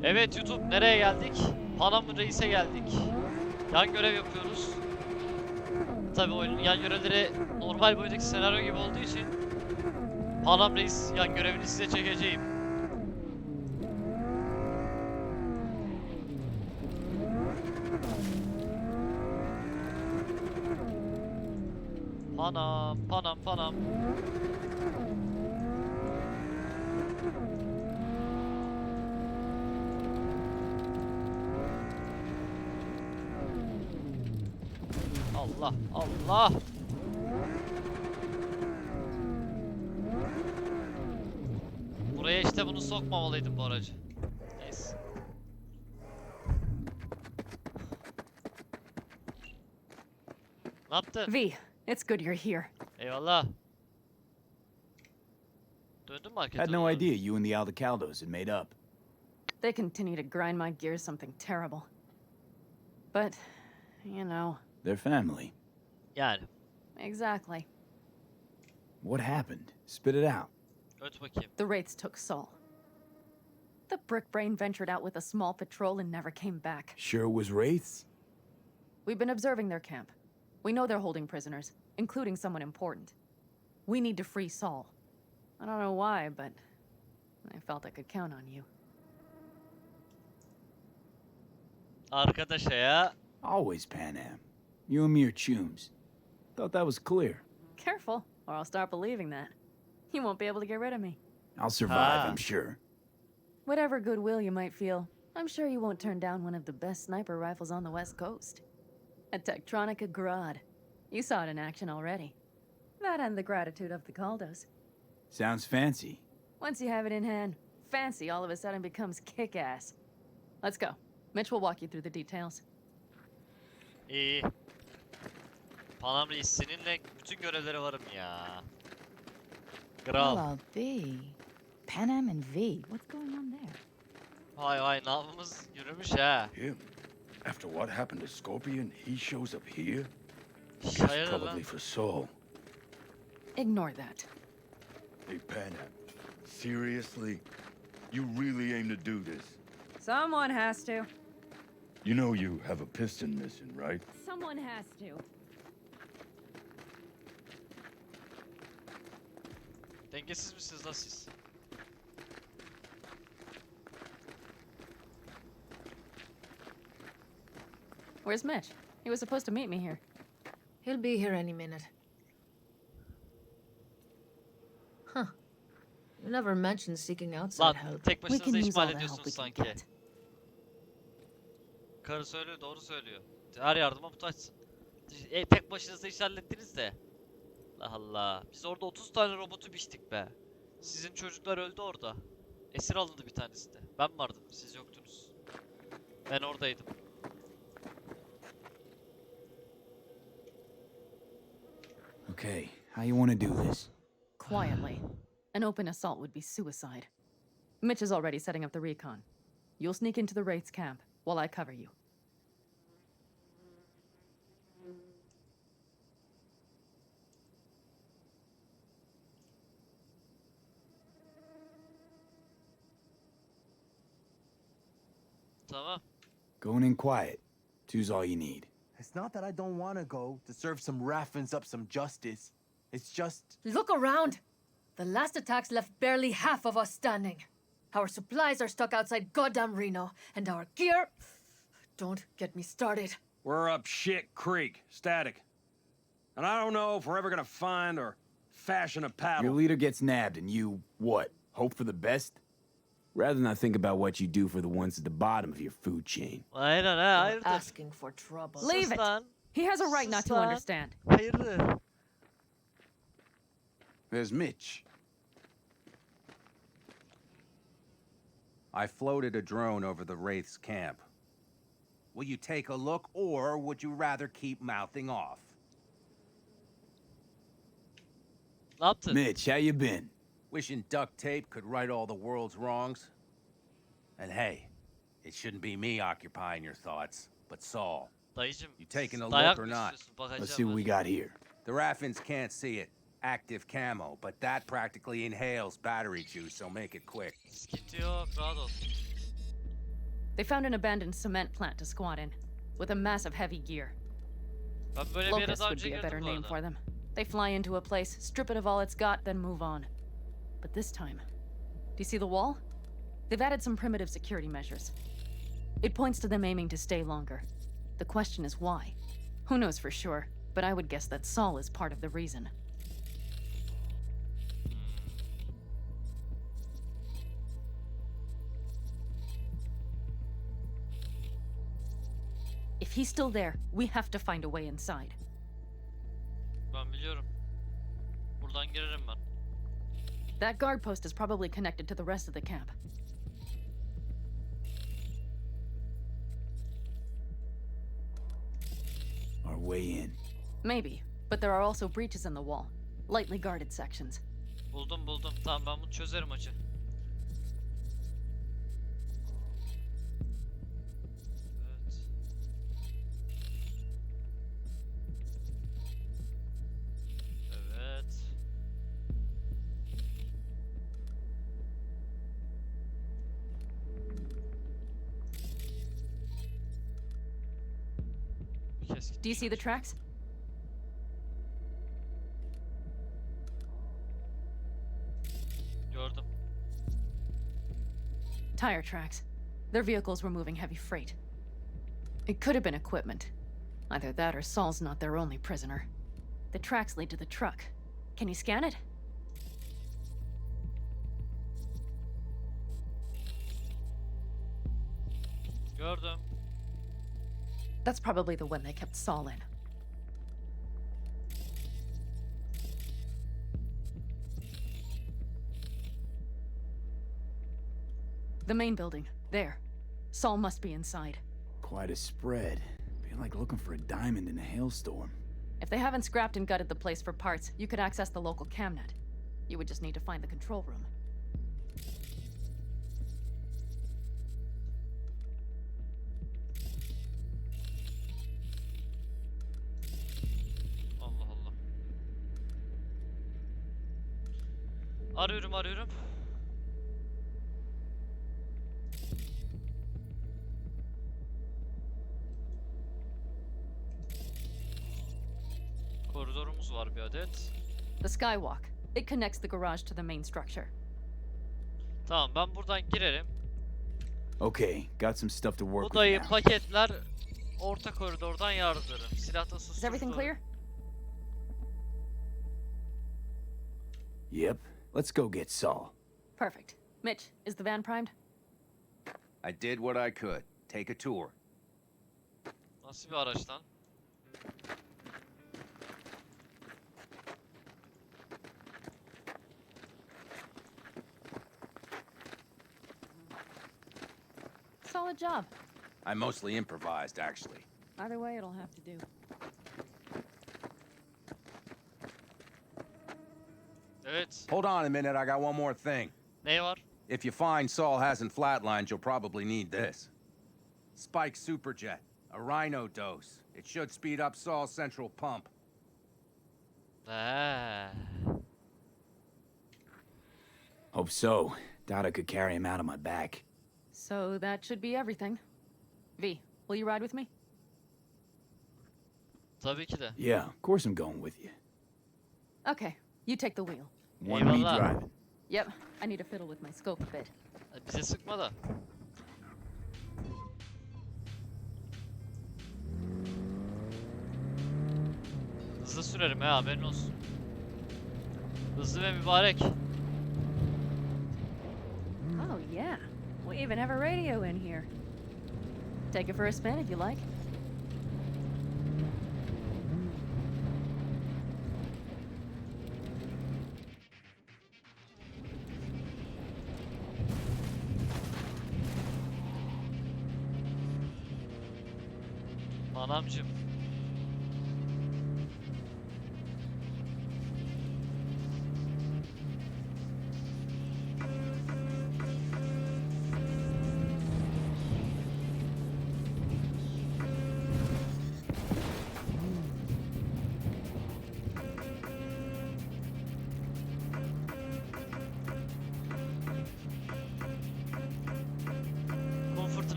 Evet YouTube, nereye geldik? Panam Reis'e geldik. Yan görev yapıyoruz. Tabi oyunun yan görevleri normal boyutaki senaryo gibi olduğu için Panam Reis yan görevini size çekeceğim. Panam, Panam, Panam. Allah, Allah. Buraya işte bunu sokmamalıydım bu aracı. Neyse. Ne yaptın? V, it's good you're here. Eyvallah. Döndün markete. Had no doğru. idea you and the Aldecaldos had made up. They continue to grind my gears something terrible. But, you know. They're family. Yani. Exactly. What happened? Spit it out. Öt bakayım. The Wraiths took Saul. The brick brain ventured out with a small patrol and never came back. Sure it was wraiths? We've been observing their camp. We know they're holding prisoners, including someone important. We need to free Saul. I don't know why, but I felt I could count on you. Arkadaşa ya. Always Panam. You and me are chums. Thought that was clear. Careful, or I'll start believing that. You won't be able to get rid of me. I'll survive, Ah. I'm sure. Whatever goodwill you might feel, I'm sure you won't turn down one of the best sniper rifles on the West Coast. A Tektronica Grad. You saw it in action already. That and the gratitude of the Caldos. Sounds fancy. Once you have it in hand, fancy all of a sudden becomes kick-ass. Let's go. Mitch will walk you through the details. İyi. Panam Reis, seninle bütün görevlere varım ya. Kral. Hello, V. Panam and V. What's going on there? Vay vay, namımız yürümüş ha. Him? After what happened to Scorpion, he shows up here? Guess Hayırdır probably lan? for Saul. Ignore that. Hey, Panam. Seriously? You really aim to do this? Someone has to. You know you have a piston missing, right? Someone has to. Dengesiz misiniz lan siz? Where's Mitch? He was supposed to meet me here. He'll be here any minute. Huh. You never mentioned seeking outside Lan help. tek We can başınıza use all ihmal the help ediyorsunuz we can sanki. get. Karı söylüyor, doğru söylüyor. Her yardıma muhtaçsın. Tek başınıza iş hallettiniz de. Allah Allah. Biz orada 30 tane robotu biçtik be. Sizin çocuklar öldü orada. Esir alındı bir tanesi de. Ben vardım, siz yoktunuz. Ben oradaydım. Okay, how you want to do this? Quietly. An open assault would be suicide. Mitch is already setting up the recon. You'll sneak into the Wraiths camp while I cover you. Tamam. Going in quiet. Two's all you need. It's not that I don't want to go to serve some raffins up some justice. It's just... Look around! The last attacks left barely half of us standing. Our supplies are stuck outside goddamn Reno, and our gear... Don't get me started. We're up shit creek, static. And I don't know if we're ever gonna find or fashion a Your paddle. leader gets nabbed and you, what, hope for the best? Rather not think about what you do for the ones at the bottom of your food chain. Aynen ha, hayırdır? Asking for trouble. Leave Sus it. lan. He has a right not to Sus lan. understand. Hayırdır? There's Mitch. I floated a drone over the Wraith's camp. Will you take a look, or would you rather keep mouthing off? Ne yaptın? Mitch, how you been? Wishing duct tape could right all the world's wrongs? And hey, it shouldn't be me occupying your thoughts, but Saul. Dayıcım, You taking a dayak look or mı not? istiyorsun? Bakacağım Let's see what we ben. got here. The Raffins can't see it. Active camo, but that practically inhales battery juice, so make it quick. Sıkıntı yok, rahat ol. They found an abandoned cement plant to squat in, with a massive heavy gear. Ben böyle bir yere Locusts daha would önce be a girdim better bu name arada. for them. They fly into a place, strip it of all it's got, then move on. But this time, do you see the wall? They've added some primitive security measures. It points to them aiming to stay longer. The question is why? Who knows for sure, but I would guess that Saul is part of the reason. If he's still there, we have to find a way inside. Ben biliyorum. Buradan girerim ben. That guard post is probably connected to the rest of the camp. Our way in. Maybe, but there are also breaches in the wall. Lightly guarded sections. Buldum. Tamam ben bunu çözerim hacı. Evet. Evet. Bir kez Do you see the gitmiş. tracks? Gördüm. Tire tracks. Their vehicles were moving heavy freight. It could have been equipment. Either that or Saul's not their only prisoner. The tracks lead to the truck. Can you scan it? Gördüm. That's probably the one they kept Saul in. The main building. There. Saul must be inside. Quite a spread. Feel like looking for a diamond in a hailstorm. If they haven't scrapped and gutted the place for parts, you could access the local camnet. You would just need to find the control room. Allah Allah. Arıyorum. Koridorumuz var bir adet. The skywalk. It connects the garage to the main structure. Tamam ben buradan girerim. Okay, got some stuff to work with Odayı, now. paketler orta koridordan yardırırım. Silahta Is everything sustururum. clear? Yep. Let's go get Saul. Perfect. Mitch, is the van primed? I did what I could. Take a tour. Nasıl bir araç lan? Solid job. I mostly improvised, actually. Either way, it'll have to do. Evet. Hold on a minute, I got one more thing. Ne var? If you find Saul hasn't flatlined, you'll probably need this. Spike Superjet, a rhino dose. It should speed up Saul's central pump. Hope so. Doubt I could carry him out on my back. So that should be everything. V, will you ride with me? Tabii ki de. Yeah, of course I'm going with you. Okay, you take the wheel. One me Eyvallah. driving. Yep, I need to fiddle with my scope a bit. Bize sıkma da. Hızlı sürerim ha, haberin olsun. Hızlı ve mübarek. Oh, yeah. We even have a radio in here. Take it for a spin if you like. Panamcığım.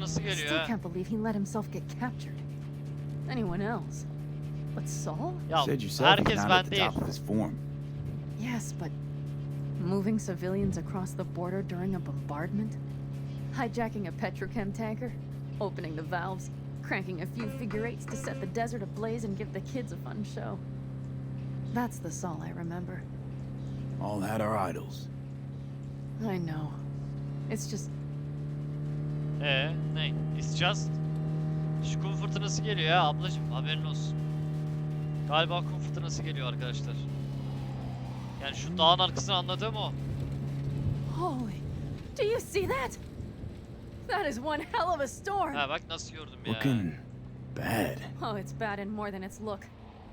fırtınası I geliyor still ha. can't believe he let himself get captured. Anyone else? But Saul? Ya Said yourself he's herkes not ben at the değil. top of his form. Yes, but moving civilians across the border during a bombardment? Hijacking a petrochem tanker? Opening the valves? Cranking a few figure eights to set the desert ablaze and give the kids a fun show? That's the Saul I remember. All had our idols. I know. It's just Ne? It's just... Şu kum fırtınası geliyor ya ablacım, haberin olsun. Galiba kum fırtınası geliyor arkadaşlar. Yani şu dağın arkasını anladığım o. holy. Do you see that? That is one hell of a storm. Ha bak nasıl gördüm ya. Looking bad. Oh, it's bad in more than its look.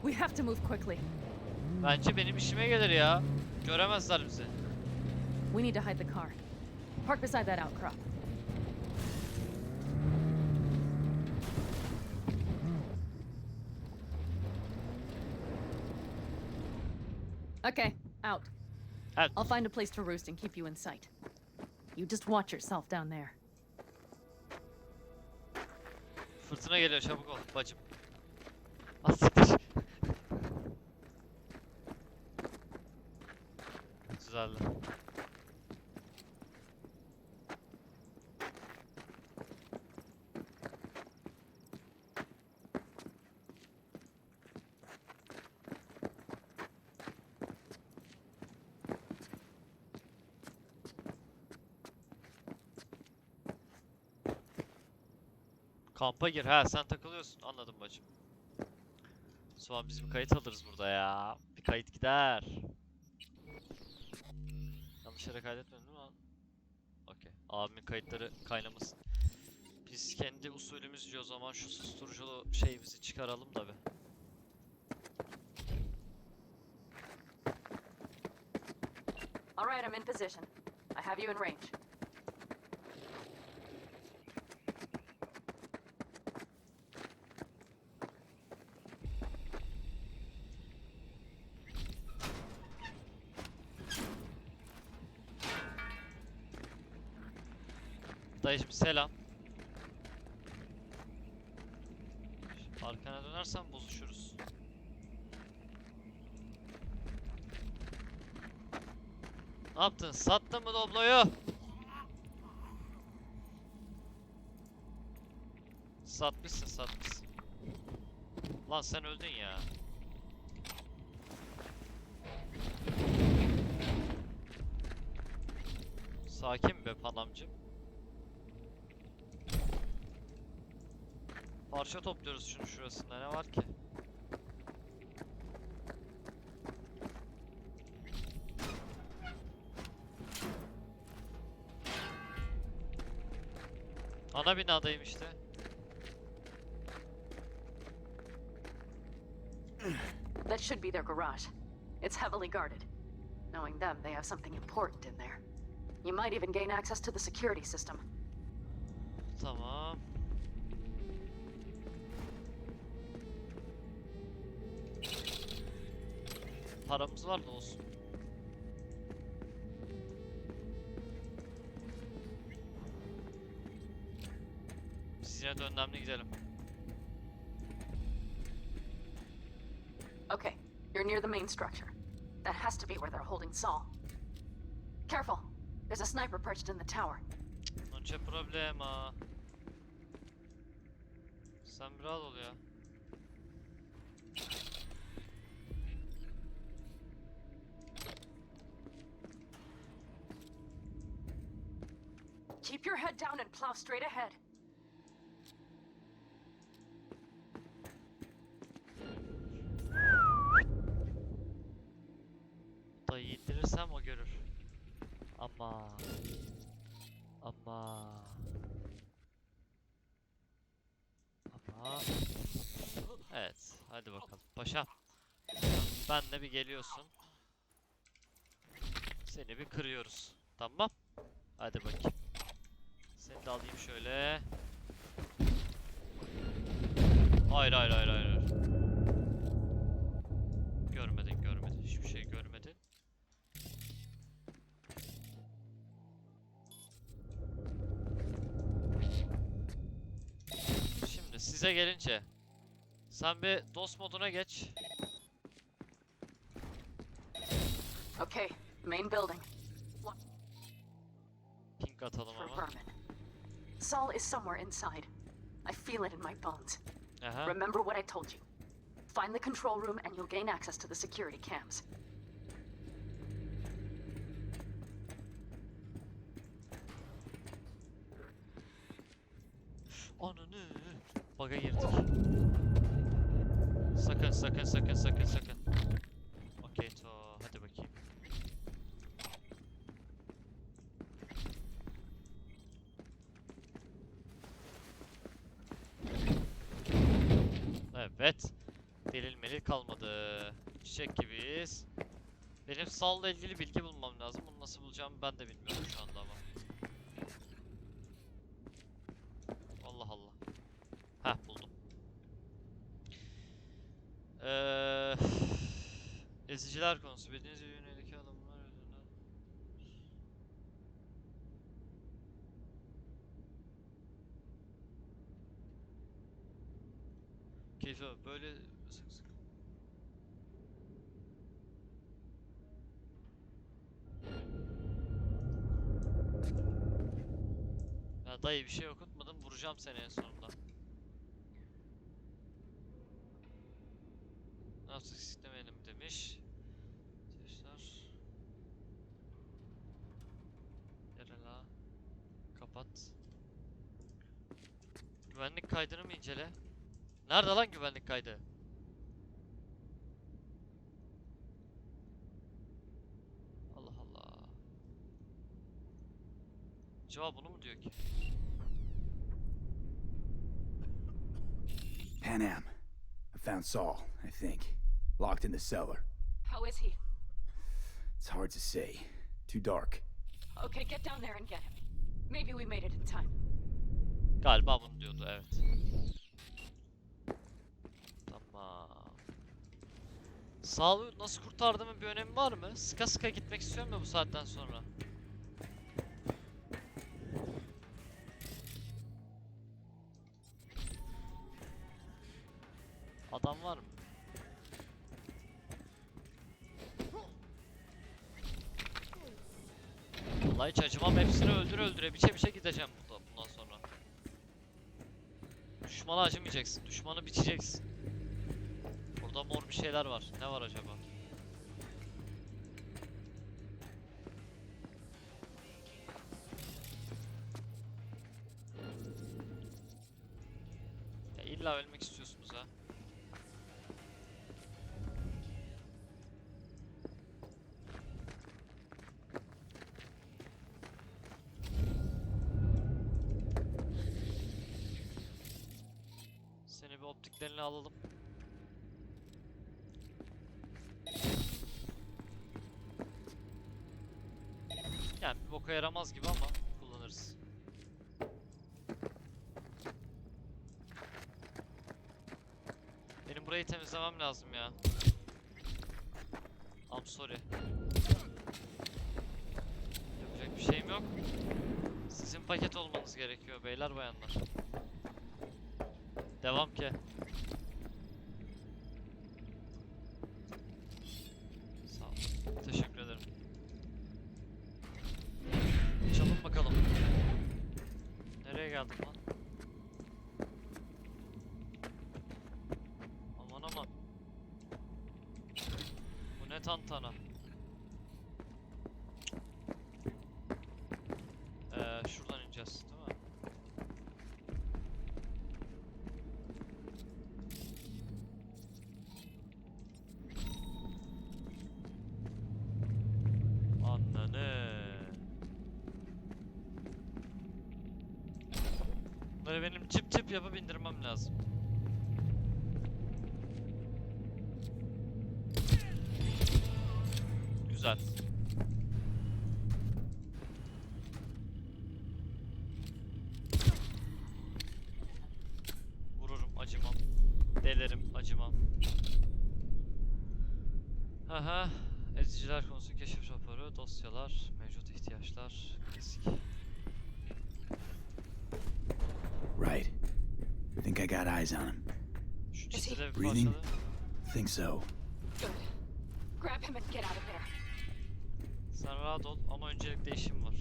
We have to move quickly. Bence benim işime gelir ya. Göremezler bizi. We need to hide the car. Park beside that outcrop. Okay, out. Evet. I'll find a place to roost and keep you in sight. You just watch yourself down there. Fırtına geliyor, çabuk ol bacım. Asiktir. Güzeldi. Kampa gir. Ha sen takılıyorsun. Anladım bacım. Sonra biz bir kayıt alırız burada ya. Bir kayıt gider. Yanlış yere kaydetmedim değil mi lan? Okey. Abimin kayıtları kaynamasın. Biz kendi usulümüzce o zaman şu susturuculu şeyimizi çıkaralım da bir. All right, I'm in position. I have you in range. Dayıcım selam. Arkana dönersen bozuşuruz. Ne yaptın? Sattın mı Doblo'yu? Satmışsın. Lan sen öldün ya. Sakin be Panamcım. Parça topluyoruz şunun şurasında, ne var ki? Ana binadayım işte. That should be their garage. It's heavily guarded. Knowing them, they have something important in there. You might even gain access to the security system. Tamam. Paramız var da olsun. Biz yine de önlemli gidelim. Okay, you're near the main structure. That has to be where they're holding Saul. Careful! There's a sniper perched in the tower. Non c'è problema. Sen bir rahat ol ya. Keep your head down and plow straight ahead. Dayı indirirsem o görür. Ama. Ama. Evet, hadi bakalım. Paşam. Benle bir geliyorsun. Seni bir kırıyoruz. Tamam. Hadi bakayım. Seni de alayım şöyle. Hayır. Görmedin. Hiçbir şey görmedin. size gelince. Sen bir DOS moduna geç. Okay, main building. Ping atalım For ama. vermin. Saul is somewhere inside. I feel it in my bones. Aha. Remember what I told you. Find the control room and you'll gain access to the security cams. Ananı. Bug'a girdik. Sakın sakın sakın sakın sakın. Okey to. Hadi bakayım. Evet. Delil melil kalmadı. Çiçek gibiyiz. Benim Saul'la ilgili bilgi bulmam lazım. Bunu nasıl bulacağımı ben de bilmiyorum şu anda ama. Allah Allah. Heh buldum. Eziciler konusu. Bildiğiniz gibi yönelik adamlar yüzünden. Keyfi böyle sık sık. Ya dayı bir şey okutmadım, vuracağım seni en sonunda. Ne yaptık istemeyelim demiş. Arkadaşlar. Yarala. Kapat. Güvenlik kaydını mı incele? Nerede lan güvenlik kaydı? Allah Allah. Acaba bunu mu diyor ki? Panam. I found Saul, I think. Locked in the cellar. How is he? It's hard to say. Too dark. Okay, get down there and get him. Maybe we made it in time. Galiba bunu diyordu, evet. Tamam. Saulu nasıl kurtardığımın bir önemi var mı? Sıka sıka gitmek istiyorum ya bu saatten sonra. Adam var mı? Vallahi hiç acımam, hepsini öldüre biçe gideceğim bundan sonra. Düşmana acımayacaksın, düşmanı biçeceksin. Burada mor bir şeyler var. Ne var acaba? Ya illa ölmek istiyorsunuz ha. Seni bir optiklerini alalım. Yani bir boka yaramaz gibi ama kullanırız. Benim burayı temizlemem lazım ya. I'm sorry. Yapacak bir şeyim yok. Sizin paket olmanız gerekiyor beyler bayanlar. Devam ki. Sağ ol. Teşekkür ederim. Çalın bakalım. Nereye geldik lan? Aman aman. Bu ne tantana? Şuradan ineceğiz, değil mi? Ananı. Bunları benim çip çip yapıp indirmem lazım. Güzel. Vururum, acımam. Delerim, acımam. Aha. Eziciler konusu keşif raporu, dosyalar, mevcut ihtiyaçlar, klasik. Right. I think I I got eyes on him. Şu çitire bir Breathing? parçalı. Think so. Good. Grab him and get out of there. Sen rahat ol ama öncelikle işim var.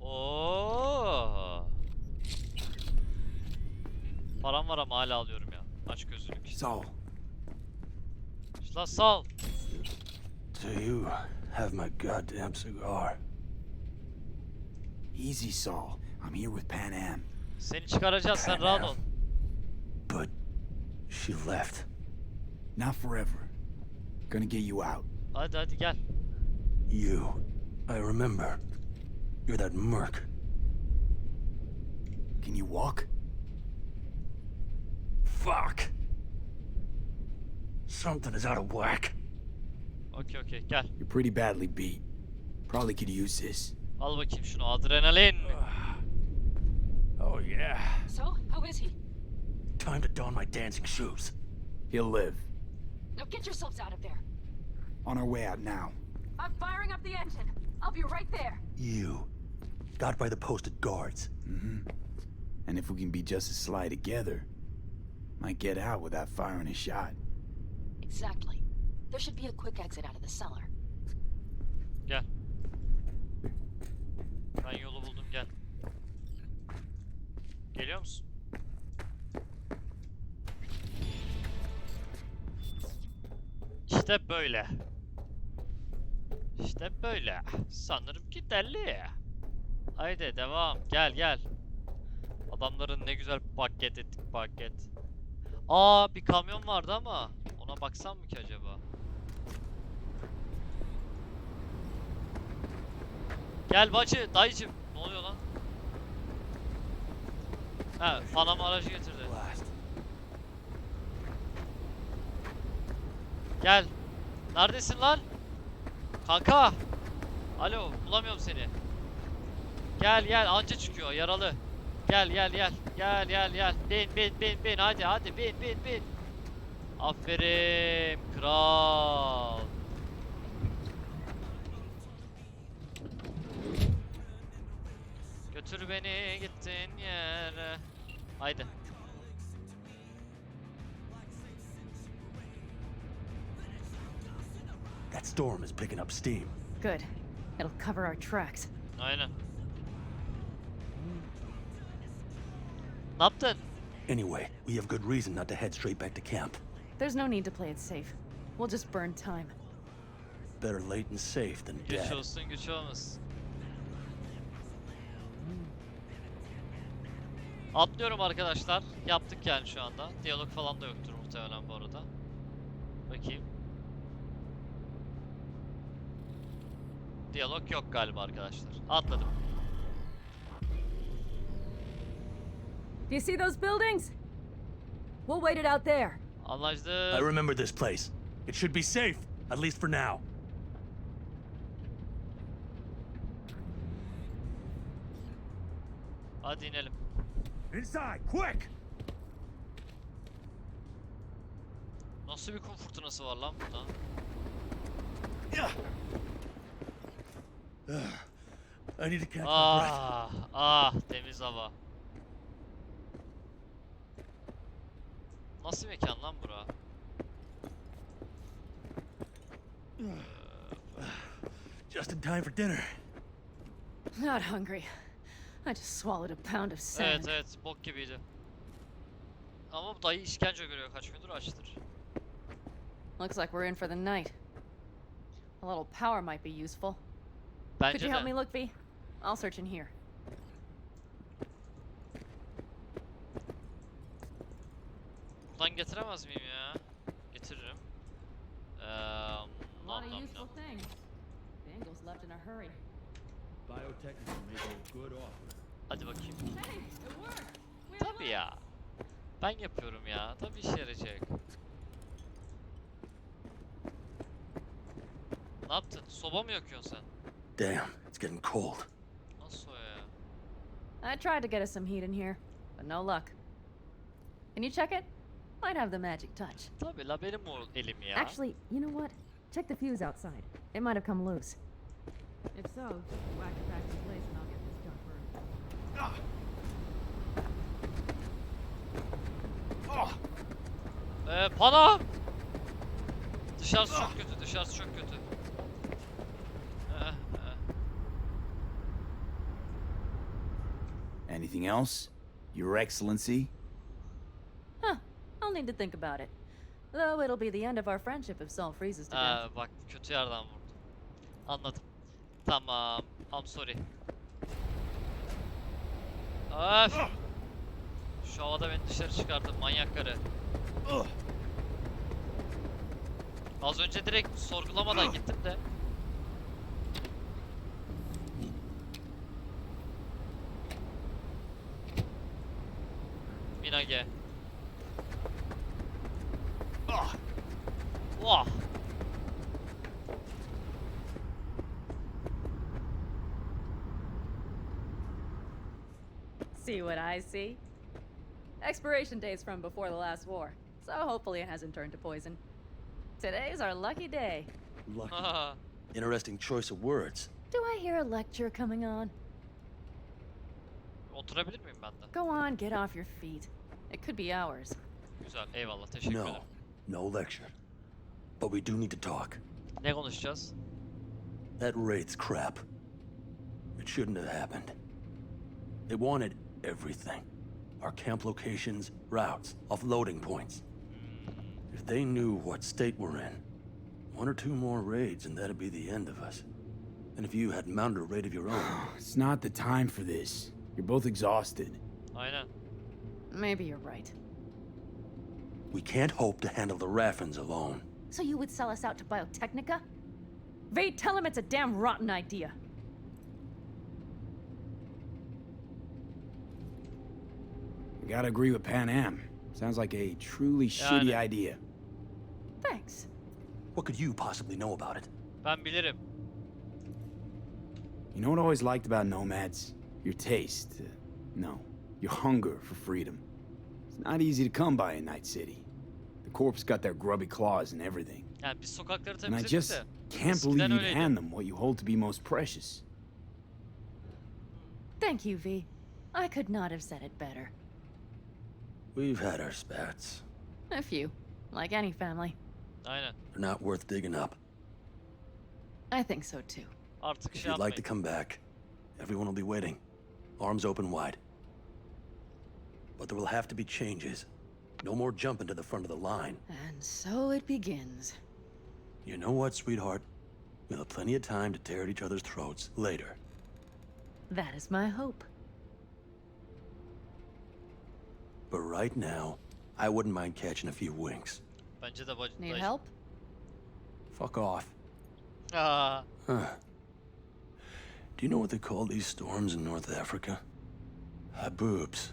Oo. Param var ama hala alıyorum ya. Aç gözlülük. Saul, Lan sağ ol. Do you have my goddamn cigar? easy, Saul. I'm here with Panam. Seni çıkaracağız, sen rahat ol. But she left. Not forever. Gonna get you out. Hadi hadi gel. You. I remember. You're that merc. Can you walk? Fuck. Something is out of whack. Okey okey gel. You're pretty badly beat. Probably could use this. Al bakayım şunu, adrenalin. Oh, yeah. So, how is he? Time to don my dancing shoes. He'll live. Now get yourselves out of there. On our way out now. I'm firing up the engine. I'll be right there. You. Got by the posted guards. And if we can be just as sly together, might get out without firing a shot. Exactly. There should be a quick exit out of the cellar. Gel. Ben yolu buldum, gel. Geliyor musun? İşte böyle. İşte böyle. Sanırım ki deli. Haydi devam. Gel gel. Adamların ne güzel paket ettik paket. Aa, bir kamyon vardı ama ona baksam mı ki acaba? Gel bacı, dayıcım. Ne oluyor lan? Ha, Panam aracı getirdi. Gel. Neredesin lan? Kanka. Alo, bulamıyorum seni. Gel gel, anca çıkıyor, yaralı. Gel gel gel. Gel gel gel. Bin. Hadi bin. Aferin kral. Götür beni gittin yere. Haydi. That storm is picking up steam. Good. It'll cover our tracks. Aynen. Ne yaptın? Anyway, we have good reason not to head straight back to camp. There's no need to play it safe. We'll just burn time. Better late and safe than Güç dead. olsun güç olmasın. Atlıyorum arkadaşlar. Yaptık yani şu anda. Diyalog falan da yoktur muhtemelen bu arada. Bakayım. Diyalog yok galiba arkadaşlar. Atladım. Do you see those buildings? We'll wait it out there. I Anlaştık. remember this place. It should be safe, at least for now. Hadi inelim. Inside, quick! Nasıl bir kum fırtınası var lan burada? I need to catch my breath. Temiz hava. Nasıl mekan lan bura? Just in time for dinner. Not hungry. I just swallowed a pound of sand. Evet, bok gibiydi. Ama bu dayı işkence görüyor, kaç gündür açtır. Looks like we're in for the night. A little power might be useful. Could Bence you help me de. look, V? I'll search in here. Buradan getiremez miyim ya? Getiririm. A lot of Nom. useful things. Daniel's left in a hurry. Biotechnical made a good offer. Hadi bakayım. Hey, it worked. We Tabii ya. Ben yapıyorum ya. Tabii işe yarayacak. Ne yaptın? Soba mı yakıyorsun sen? Damn, it's getting cold. Nasıl o ya? I tried to get us some heat in here, but no luck. Can you check it? Might have the magic touch. Tabii la, benim o elim ya. Actually, you know what? Check the fuse outside. It might have come loose. If so, whack it back in place and I'll get this junk burned. Panam! Dışarısı çok kötü, dışarısı çok kötü. Anything else? Your Excellency? Huh. I'll need to think about it. Though it'll be the end of our friendship if Saul freezes to death. Bak kötü yerden vurdu. Anladım. Tamam. I'm sorry. Öf! Şu havada beni dışarı çıkardın manyak karı. Az önce direkt sorgulamadan gittim de. Minage. Vah! See what I see? Expiration date's from before the last war, so hopefully it hasn't turned to poison. Today's our lucky day. Lucky. Interesting choice of words. Do I hear a lecture coming on? Oturabilir miyim ben de? Go on, get off your feet. It could be hours. Güzel, eyvallah, teşekkür ederim. No lecture. But we do need to talk. Ne konuşacağız? That Wraith's crap. It shouldn't have happened. They wanted everything. Our camp locations, routes, offloading points. If they knew what state we're in, 1 or 2 more raids and that'd be the end of us. And if you had mounted a raid of your own... It's not the time for this. You're both exhausted. Aynen. Maybe you're right. We can't hope to handle the Raffins alone. So you would sell us out to Biotechnica? Vade, tell him it's a damn rotten idea. I gotta agree with Panam. Sounds like a truly shitty idea. Thanks. What could you possibly know about it? Ben bilirim. You know what I always liked about nomads? Your taste. No, your hunger for freedom. It's not easy to come by in Night City. The corpse got their grubby claws and everything. Yani biz sokakları And I temizledik just de. can't Eskiden believe you'd öyleydi. hand them what you hold to be most precious. Thank you, V. I could not have said it better. We've had our spats. A few, like any family. Aynen. They're not worth digging up. I think so too. Artık If şey you'd like to yapmayın. come back, everyone will be waiting. Arms open wide. But there will have to be changes. No more jumping to the front of the line. And so it begins. You know what, sweetheart? We'll have plenty of time to tear at each other's throats later. That is my hope. But right now, I wouldn't mind catching a few winks. Bence de bacı. Need help? Fuck off. Aa, Huh. Do you know what they call these storms in North Africa? Haboobs.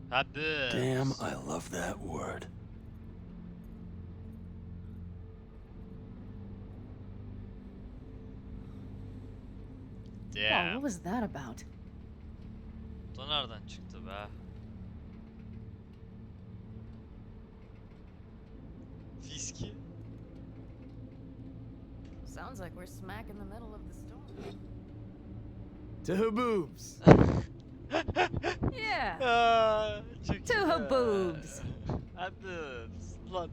hadi. Damn, I love that word. Oh, Damn. what was that about? Bu da nereden çıktı be? Fiski. Sounds like we're smack in the middle of the storm. To her boobs. Yeah. Aa, çok To iyi. her boobs. Haboobs. Lan.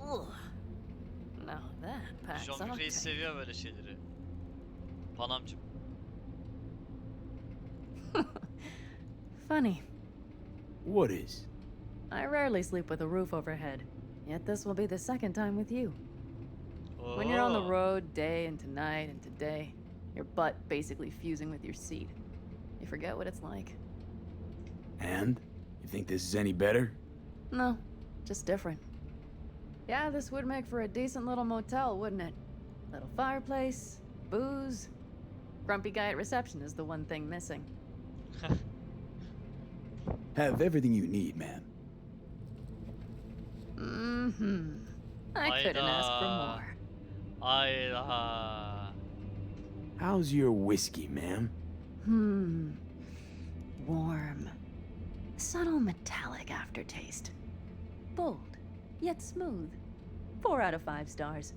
Ugh. Now that packs John Reyi octane. seviyor böyle şeyleri. Panamcım. Funny. What is? I rarely sleep with a roof overhead. Yet this will be the second time with you. When you're on the Oo. road day into night into day, your butt basically fusing with your seat. You forget what it's like. And? You think this is any better? No, just different. Yeah, this would make for a decent little motel, wouldn't it? Little fireplace, booze. Grumpy guy at reception is the one thing missing. Have everything you need, ma'am. Mm-hmm. I couldn't ask for Hayda. more. Ayda. How's your whiskey, ma'am? Warm. Subtle metallic aftertaste. Bold, yet smooth. 4 out of 5 stars.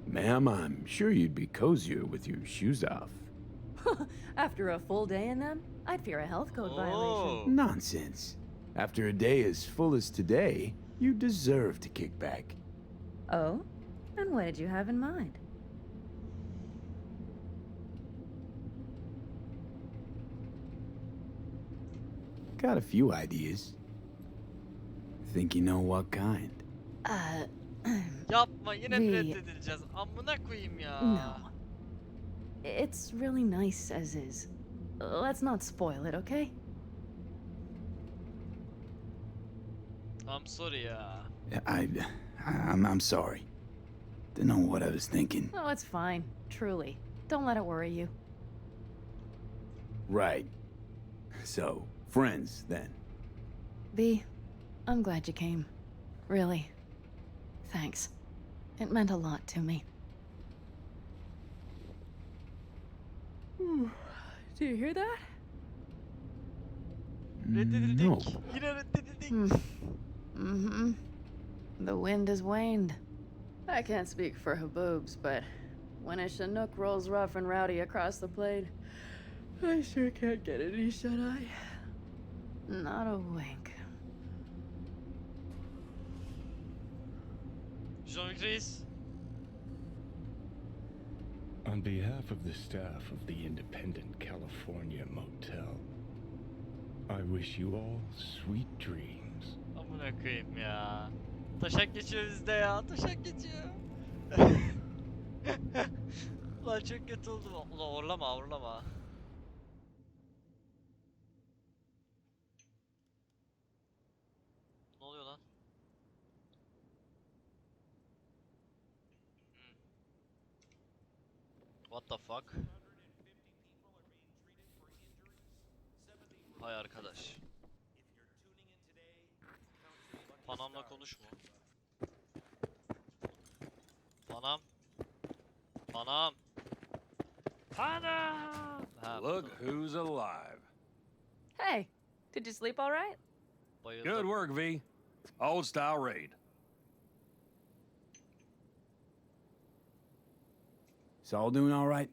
Ma'am, I'm sure you'd be cozier with your shoes off. After a full day in them, I'd fear a health code violation. Nonsense. After a day as full as today, you deserve to kick back. Oh? And what did you have in mind? Got a few ideas. Think you know what kind? Yapma yine The- reddedileceğiz. Amına koyayım ya. No. It's really nice as is. Let's not spoil it, okay? I'm sorry ya. I'm sorry. Don't know what I was thinking. Oh, it's fine. Truly. Don't let it worry you. Right. So, friends, then. B, I'm glad you came. Really. Thanks. It meant a lot to me. Do you hear that? Reddedildik. No. Yine reddedildik. Mm-hmm. The wind has waned. I can't speak for Haboobs, but when a Chinook rolls rough and rowdy across the plate, I sure can't get any shut-eye. Not a wink. Jean-Luc Reis. On behalf of the staff of the Independent California Motel, I wish you all sweet dreams. Amına koyayım ya. Taşak geçiyor bizde ya. Taşak geçiyor. Ulan çok kötü oldu. Ulan orlama orlama. Ne oluyor lan? What the fuck? Hay arkadaş. Panam'la konuşma. Panam. Panam. Panam. Ha, Look burada. who's alive. Hey, did you sleep all right? Bayıldım. Good work, V. Old style raid. Saul doing all right?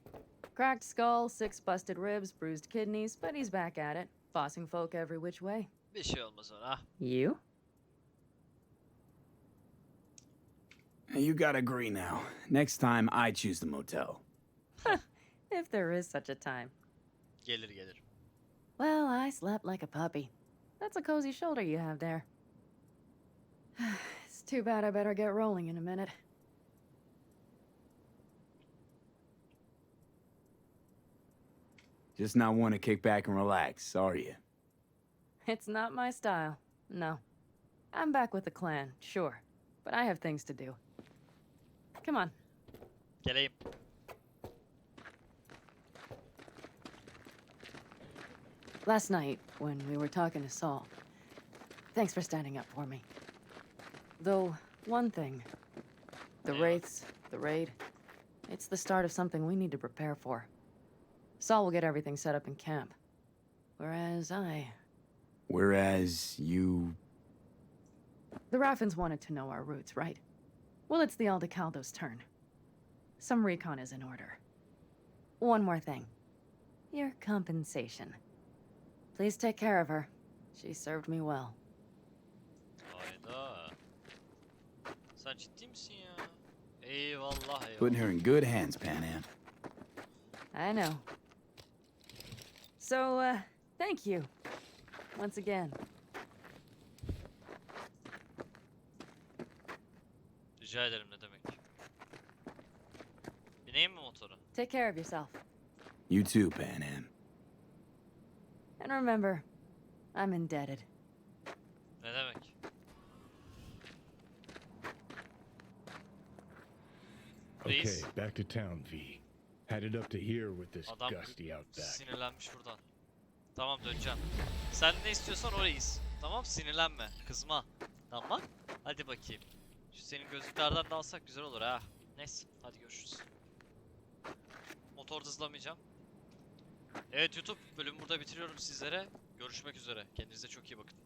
Cracked skull, 6 busted ribs, bruised kidneys, but he's back at it, bossing folk every which way. Bir şey olmaz ona. You? You gotta agree now. Next time, I choose the motel. If there is such a time. Gelir gelir. Well, I slept like a puppy. That's a cozy shoulder you have there. It's too bad I better get rolling in a minute. Just not want to kick back and relax, are you? It's not my style. No. I'm back with the clan, sure. But I have things to do. Come on. Geleyim. Last night, when we were talking to Saul, thanks for standing up for me. Though, one thing. The Yeah. Wraiths, the raid, it's the start of something we need to prepare for. Saul will get everything set up in camp. Whereas Whereas you... The Raffins wanted to know our roots, right? Well, it's the Aldecaldo's turn. Some recon is in order. One more thing. Your compensation. Please take care of her. She served me well. Hayda. Sen ciddi misin ya? Eyvallah eyvallah. Putting her in good hands, Panam. I know. So, thank you. Once again. Rica ederim ne demek. Bineyim mi motora? Take care of yourself. You too, Panam. And remember, I'm indebted. Ne demek? Okay, Reis. back to town, V. Headed up to here with this Adam gusty outback. sinirlenmiş buradan. Tamam döneceğim. Sen ne istiyorsan o Reis. Tamam sinirlenme. Kızma. Tamam. Hadi bakayım. Şu senin gözlüklerden de alsak güzel olur ha. Neyse hadi görüşürüz. Motor hızlamayacağım. Evet YouTube bölümü burada bitiriyorum sizlere. Görüşmek üzere. Kendinize çok iyi bakın.